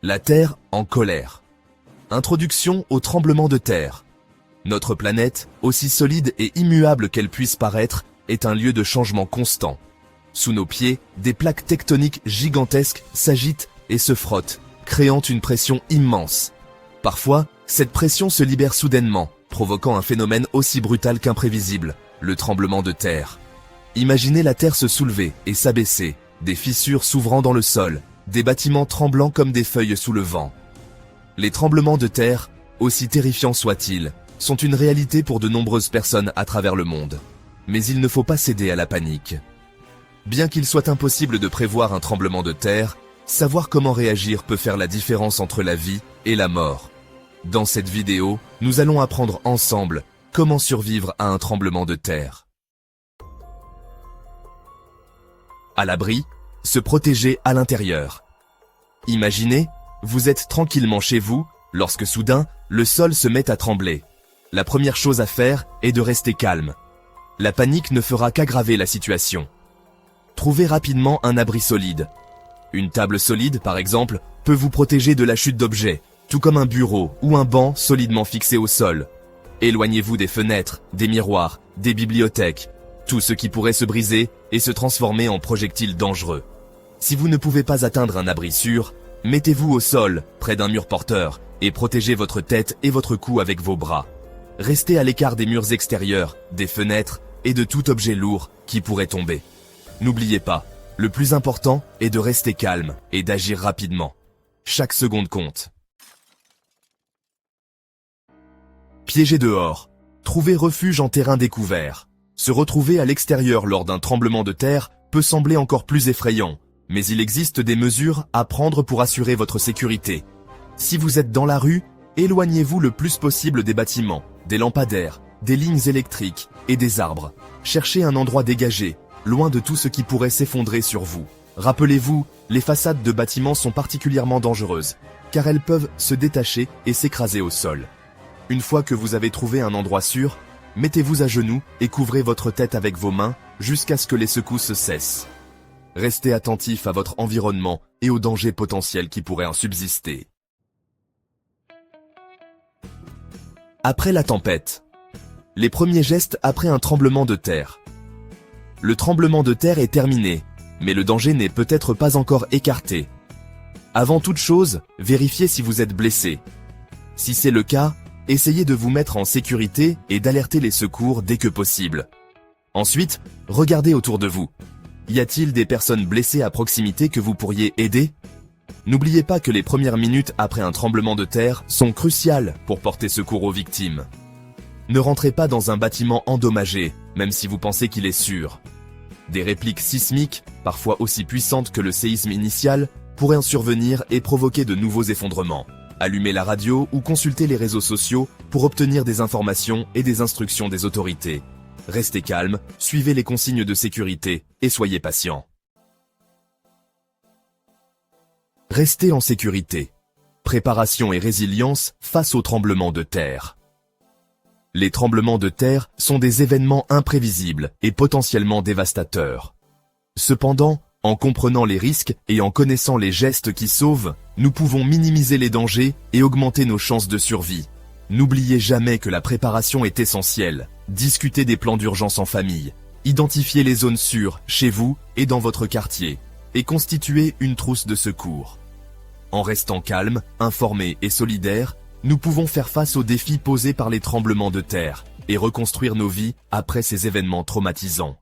La Terre en colère. Introduction au tremblement de terre. Notre planète, aussi solide et immuable qu'elle puisse paraître, est un lieu de changement constant. Sous nos pieds, des plaques tectoniques gigantesques s'agitent et se frottent, créant une pression immense. Parfois, cette pression se libère soudainement, provoquant un phénomène aussi brutal qu'imprévisible, le tremblement de terre. Imaginez la Terre se soulever et s'abaisser, des fissures s'ouvrant dans le sol, des bâtiments tremblant comme des feuilles sous le vent. Les tremblements de terre, aussi terrifiants soient-ils, sont une réalité pour de nombreuses personnes à travers le monde. Mais il ne faut pas céder à la panique. Bien qu'il soit impossible de prévoir un tremblement de terre, savoir comment réagir peut faire la différence entre la vie et la mort. Dans cette vidéo, nous allons apprendre ensemble comment survivre à un tremblement de terre. À l'abri, se protéger à l'intérieur. Imaginez, vous êtes tranquillement chez vous, lorsque soudain, le sol se met à trembler. La première chose à faire est de rester calme. La panique ne fera qu'aggraver la situation. Trouvez rapidement un abri solide. Une table solide, par exemple, peut vous protéger de la chute d'objets, tout comme un bureau ou un banc solidement fixé au sol. Éloignez-vous des fenêtres, des miroirs, des bibliothèques, tout ce qui pourrait se briser et se transformer en projectiles dangereux. Si vous ne pouvez pas atteindre un abri sûr, mettez-vous au sol, près d'un mur porteur, et protégez votre tête et votre cou avec vos bras. Restez à l'écart des murs extérieurs, des fenêtres et de tout objet lourd qui pourrait tomber. N'oubliez pas, le plus important est de rester calme et d'agir rapidement. Chaque seconde compte. Piéger dehors. Trouver refuge en terrain découvert. Se retrouver à l'extérieur lors d'un tremblement de terre peut sembler encore plus effrayant, mais il existe des mesures à prendre pour assurer votre sécurité. Si vous êtes dans la rue, éloignez-vous le plus possible des bâtiments, des lampadaires, des lignes électriques et des arbres. Cherchez un endroit dégagé, loin de tout ce qui pourrait s'effondrer sur vous. Rappelez-vous, les façades de bâtiments sont particulièrement dangereuses, car elles peuvent se détacher et s'écraser au sol. Une fois que vous avez trouvé un endroit sûr, mettez-vous à genoux et couvrez votre tête avec vos mains jusqu'à ce que les secousses cessent. Restez attentif à votre environnement et aux dangers potentiels qui pourraient en subsister. Après la tempête. Les premiers gestes après un tremblement de terre. Le tremblement de terre est terminé, mais le danger n'est peut-être pas encore écarté. Avant toute chose, vérifiez si vous êtes blessé. Si c'est le cas, essayez de vous mettre en sécurité et d'alerter les secours dès que possible. Ensuite, regardez autour de vous. Y a-t-il des personnes blessées à proximité que vous pourriez aider? N'oubliez pas que les premières minutes après un tremblement de terre sont cruciales pour porter secours aux victimes. Ne rentrez pas dans un bâtiment endommagé, même si vous pensez qu'il est sûr. Des répliques sismiques, parfois aussi puissantes que le séisme initial, pourraient en survenir et provoquer de nouveaux effondrements. Allumez la radio ou consultez les réseaux sociaux pour obtenir des informations et des instructions des autorités. Restez calme, suivez les consignes de sécurité et soyez patient. Restez en sécurité. Préparation et résilience face aux tremblements de terre. Les tremblements de terre sont des événements imprévisibles et potentiellement dévastateurs. Cependant, en comprenant les risques et en connaissant les gestes qui sauvent, nous pouvons minimiser les dangers et augmenter nos chances de survie. N'oubliez jamais que la préparation est essentielle. Discutez des plans d'urgence en famille. Identifiez les zones sûres chez vous et dans votre quartier. Et constituez une trousse de secours. En restant calme, informé et solidaire, nous pouvons faire face aux défis posés par les tremblements de terre et reconstruire nos vies après ces événements traumatisants.